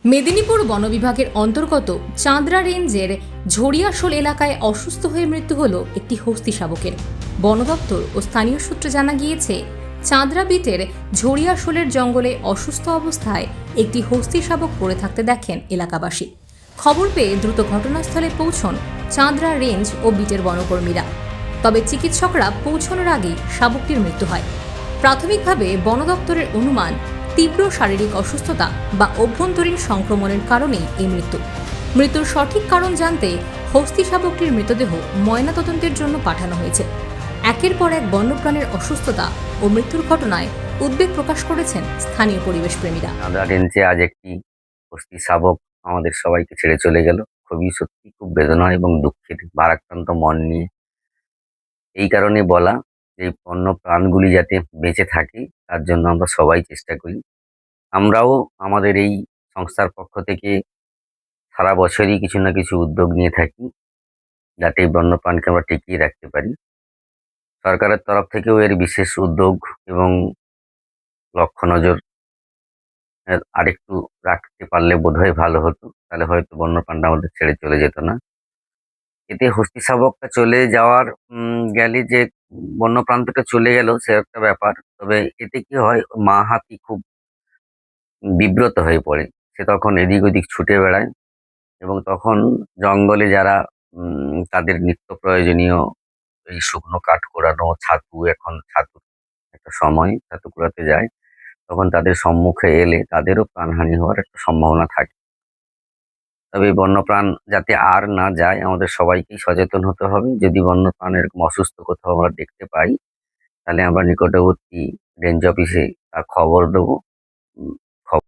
মেদিনীপুর বন বিভাগের অন্তর্গত চাঁদরা রেঞ্জের ঝড়িয়াশোল এলাকায় অসুস্থ হয়ে মৃত্যু হল একটি হস্তি শাবকের। বন দপ্তর ও স্থানীয় সূত্রে জানা গিয়েছে, চাঁদরা বিটের ঝড়িয়াশোলের জঙ্গলে অসুস্থ অবস্থায় একটি হস্তি শাবক পড়ে থাকতে দেখেন এলাকাবাসী। খবর পেয়ে দ্রুত ঘটনাস্থলে পৌঁছন চাঁদরা রেঞ্জ ও বিটের বনকর্মীরা। তবে চিকিৎসকরা পৌঁছানোর আগেই শাবকটির মৃত্যু হয়। প্রাথমিকভাবে বন দপ্তরের অনুমান, তীব্র শারীরিক অসুস্থতা বা অভ্যন্তরীণ সংক্রমণের কারণেই এই মৃত্যুর সঠিক কারণ জানতে হস্তি শাবকটির মৃতদেহ ময়নাতদন্তের জন্য পাঠানো হয়েছে। একের পর এক বন্যপ্রাণের অসুস্থতা ও মৃত্যুর ঘটনায় উদ্বেগ প্রকাশ করেছেন স্থানীয় পরিবেশ প্রেমীরা। চাঁদরা রেঞ্জে আজ একটি হস্তি শাবক আমাদের সবাইকে ছেড়ে চলে গেল। সত্যি খুব বেদনা এবং দুঃখের ভারাক্রান্ত মন নিয়ে। এই কারণে বলা যে বন্য প্রাণগুলি যাতে বেঁচে থাকে তার জন্য আমরা সবাই চেষ্টা করি। আমরাও আমাদের এই সংস্থার পক্ষ থেকে সারা বছরই কিছু না কিছু উদ্যোগ নিয়ে থাকি যাতে এই বন্যপ্রাণকে আমরা টিকিয়ে রাখতে পারি। সরকারের তরফ থেকেও এর বিশেষ উদ্যোগ এবং লক্ষ্য নজর আরেকটু রাখতে পারলে বোধহয় ভালো হতো। তাহলে হয়তো বন্যপ্রাণটা আমাদের ছেড়ে চলে যেত না। এতে হস্তি শাবকটা চলে যাওয়ার গেলে যে বন্যপ্রান্তটা চলে গেল সে একটা ব্যাপার। তবে এতে কি হয়, মা হাতি খুব বিব্রত হয়ে পড়ে। সে তখন এদিক ওদিক ছুটে বেড়ায় এবং তখন জঙ্গলে যারা তাদের নিত্য প্রয়োজনীয় এই শুকনো কাঠ কোড়ানো, এখন ছাতুর একটা সময়, ছাতু কুড়াতে যায়। তখন তাদের সম্মুখে এলে তাদেরও প্রাণহানি হওয়ার একটা সম্ভাবনা থাকে। তবে এই বন্যপ্রাণ যাতে আর না যায় আমাদের সবাইকেই সচেতন হতে হবে। যদি বন্যপ্রাণ এরকম অসুস্থ কোথাও আমরা দেখতে পাই তাহলে আমরা নিকটবর্তী রেঞ্জ অফিসে তার খবর দেবো।